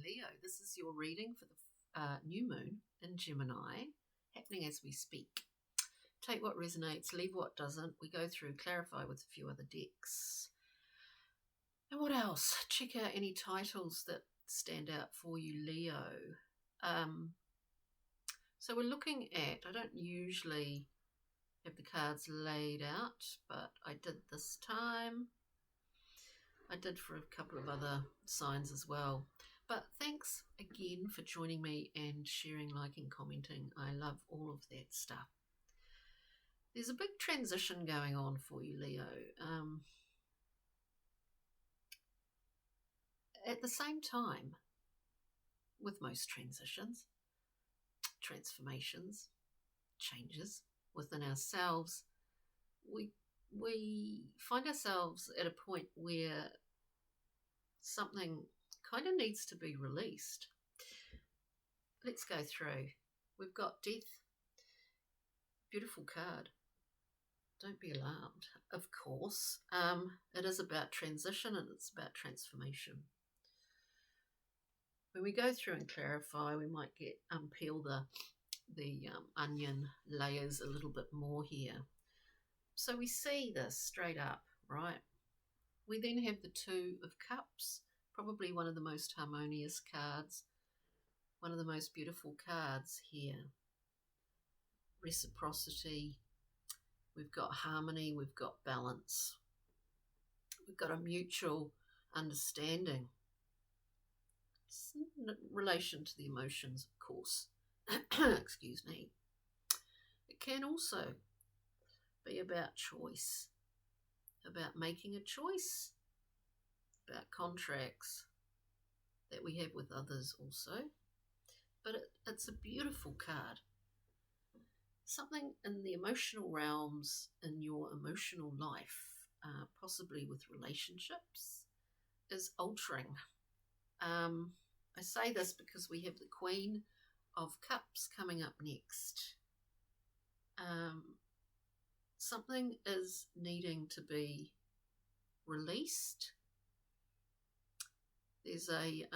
Leo. This is your reading for the new moon in Gemini, happening as we speak. Take what resonates, leave what doesn't. We go through, clarify with a few other decks. And what else? Check out any titles that stand out for you, Leo. So we're looking at, I don't usually have the cards laid out, but I did this time. I did for a couple of other signs as well. But thanks again for joining me and sharing, liking, commenting. I love all of that stuff. There's a big transition going on for you, Leo. At the same time, with most transitions, transformations, changes within ourselves, we find ourselves at a point where something kind of needs to be released. Let's go through. We've got death. Beautiful card. Don't be alarmed. Of course, it is about transition and it's about transformation. When we go through and clarify, we might get peel the onion layers a little bit more here. So we see this straight up, right? We then have the Two of Cups, probably one of the most harmonious cards, one of the most beautiful cards here. Reciprocity, we've got harmony, we've got balance, we've got a mutual understanding. It's in relation to the emotions, of course. Excuse me. It can also be about choice, about making a choice, about contracts that we have with others also. But it's a beautiful card. Something in the emotional realms, in your emotional life, possibly with relationships, is altering. I say this because we have the Queen of Cups coming up next. Something is needing to be released. There's a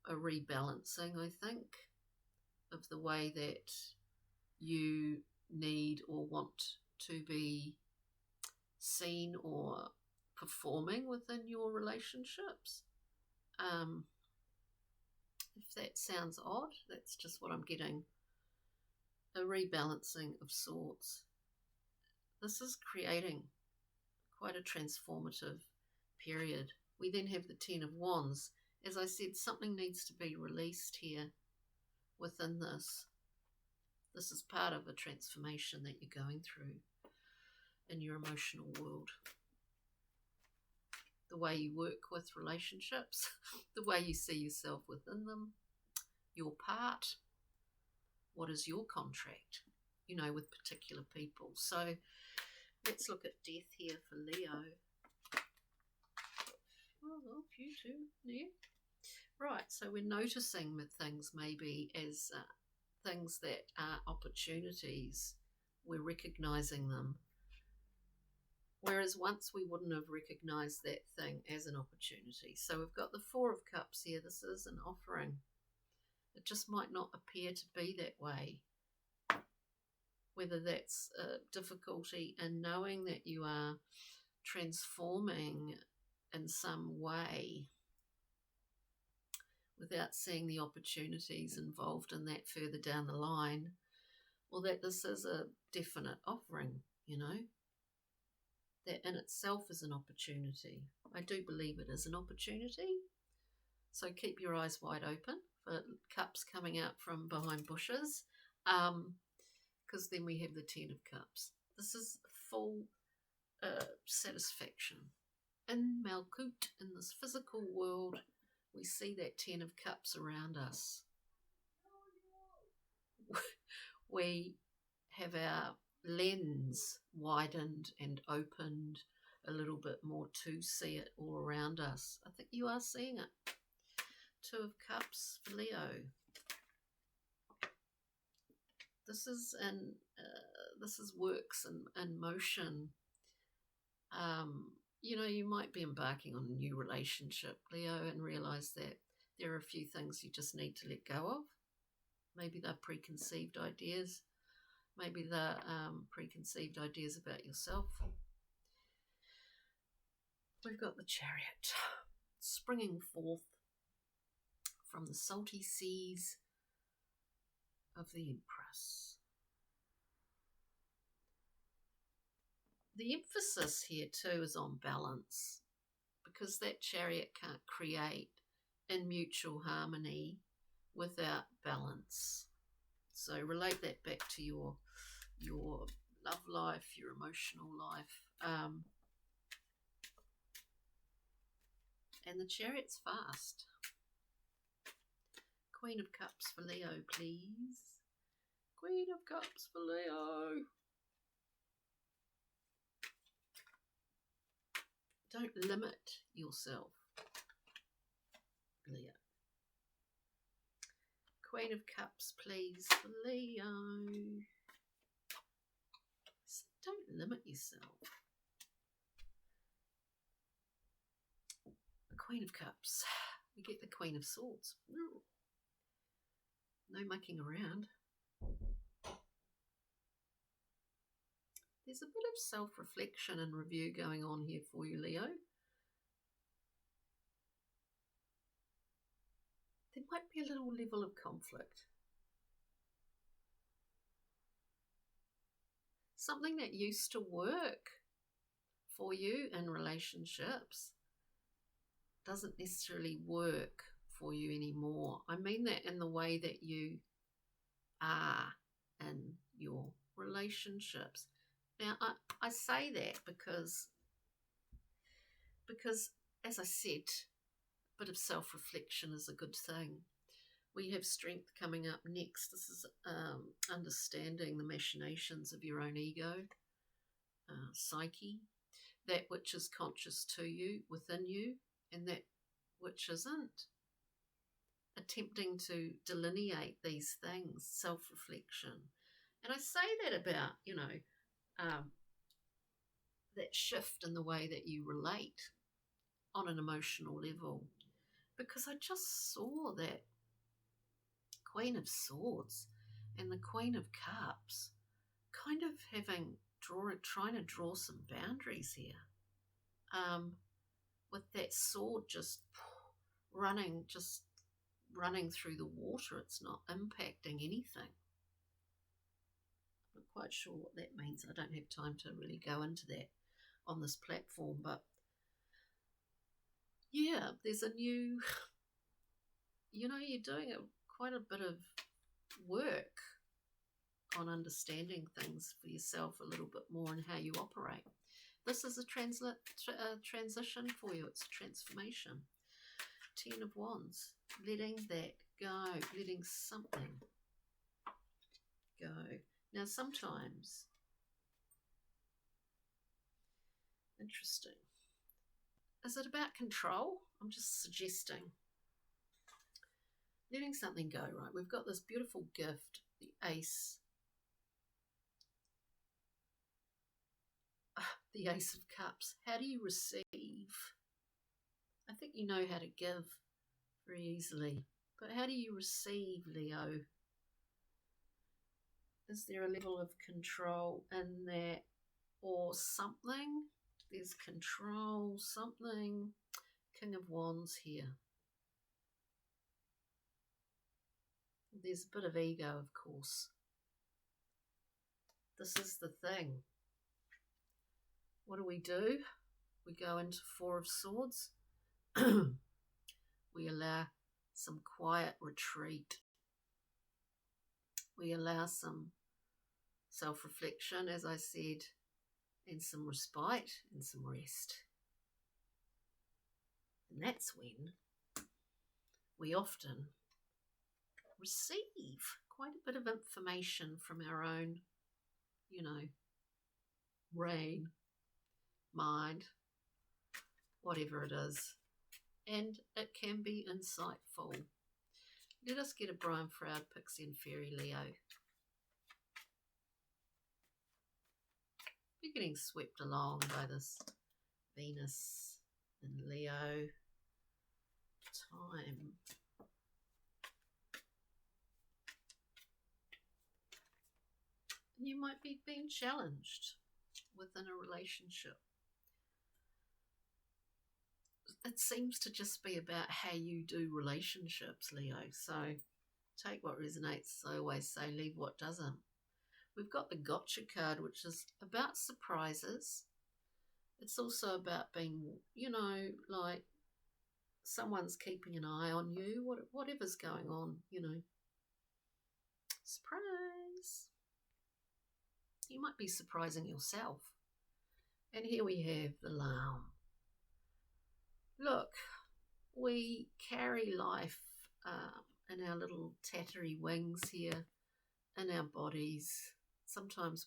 rebalancing, I think, of the way that you need or want to be seen or performing within your relationships. If that sounds odd, that's just what I'm getting. A rebalancing of sorts. This is creating quite a transformative period. We then have the Ten of Wands. As I said, something needs to be released here within this. This is part of a transformation that you're going through in your emotional world. The way you work with relationships, the way you see yourself within them, your part, what is your contract, with particular people. So let's look at death here for Leo. Oh, a few too, yeah. Right, so we're noticing things maybe as things that are opportunities. We're recognizing them. Whereas once we wouldn't have recognised that thing as an opportunity. So we've got the Four of Cups here. This is an offering. It just might not appear to be that way. Whether that's difficulty in knowing that you are transforming in some way without seeing the opportunities involved in that further down the line, or that this is a definite offering, that in itself is an opportunity. I do believe it is an opportunity. So keep your eyes wide open for cups coming out from behind bushes, because then we have the Ten of Cups. This is full satisfaction. In Malkut, in this physical world, we see that Ten of Cups around us. We have our lens widened and opened a little bit more to see it all around us. I think you are seeing it. Two of Cups for Leo. This is works in motion. You might be embarking on a new relationship, Leo, and realise that There are a few things you just need to let go of. Maybe they're preconceived ideas. Maybe they're preconceived ideas about yourself. We've got the Chariot springing forth from the salty seas of the Empress. The emphasis here too is on balance, because that Chariot can't create in mutual harmony without balance. So relate that back to your love life, your emotional life. And the Chariot's fast. Queen of Cups for Leo, please. Queen of Cups for Leo. Don't limit yourself, Leo. Queen of Cups, please, for Leo. So don't limit yourself. The Queen of Cups. We get the Queen of Swords. No mucking around. There's a bit of self-reflection and review going on here for you, Leo. There might be a little level of conflict. Something that used to work for you in relationships doesn't necessarily work for you anymore. I mean that in the way that you are in your relationships. Now, I say that because, as I said, a bit of self-reflection is a good thing. We have strength coming up next. This is understanding the machinations of your own ego, psyche, that which is conscious to you, within you, and that which isn't. Attempting to delineate these things, self-reflection. And I say that about, that shift in the way that you relate on an emotional level, because I just saw that Queen of Swords and the Queen of Cups kind of trying to draw some boundaries here, with that sword just running through the water. It's not impacting anything. I'm not quite sure what that means. I don't have time to really go into that on this platform, but yeah, there's a new, you're doing quite a bit of work on understanding things for yourself a little bit more and how you operate. This is a transition for you. It's a transformation. 10 of Wands, letting that go, letting something go. Now, sometimes, interesting. Is it about control? I'm just suggesting. Letting something go, right? We've got this beautiful gift, the Ace. The Ace of Cups. How do you receive? I think you know how to give very easily. But how do you receive, Leo? Is there a level of control in that, or something? There's control, something. King of Wands here. There's a bit of ego, of course. This is the thing. What do? We go into 4 of Swords. We allow some quiet retreat. We allow some self-reflection, as I said, and some respite and some rest. And that's when we often receive quite a bit of information from our own, brain, mind, whatever it is. And it can be insightful. Let us get a Brian Froud, Pixie and Fairy, Leo. We're getting swept along by this Venus and Leo time. might be being challenged within a relationship. It seems to just be about how you do relationships, Leo. So take what resonates. I always say, leave what doesn't. We've got the gotcha card, which is about surprises. It's also about being, like someone's keeping an eye on you, whatever's going on, Surprise. You might be surprising yourself. And here we have the lamb. Look, we carry life in our little tattery wings here, in our bodies. Sometimes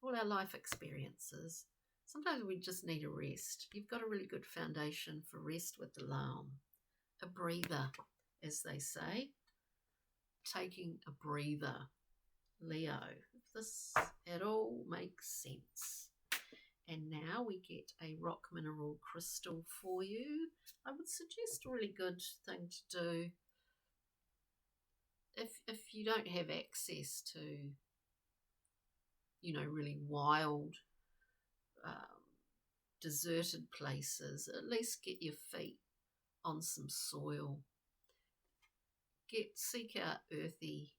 all our life experiences, sometimes we just need a rest. You've got a really good foundation for rest with the lamb. A breather, as they say. Taking a breather. Leo, if this at all makes sense. And now we get a rock mineral crystal for you. I would suggest a really good thing to do if you don't have access to, really wild, deserted places. At least get your feet on some soil. Seek out earthy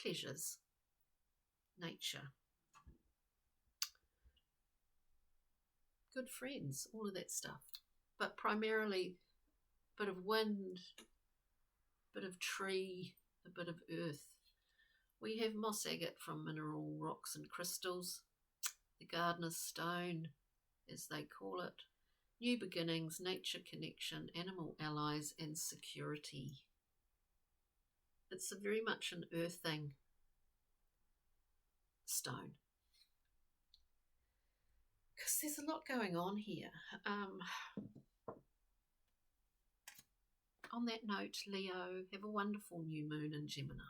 pleasures, nature, good friends, all of that stuff. But primarily a bit of wind, a bit of tree, a bit of earth. We have moss agate from Mineral Rocks and Crystals, the gardener's stone, as they call it, new beginnings, nature connection, animal allies, and security. It's very much an earthing stone. Because there's a lot going on here. On that note, Leo, have a wonderful new moon in Gemini.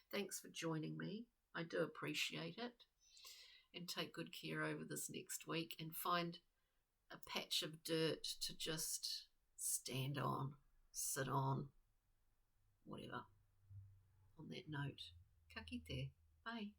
Thanks for joining me. I do appreciate it. And take good care over this next week and find a patch of dirt to just stand on, sit on, whatever. On that note, ka kite. Bye.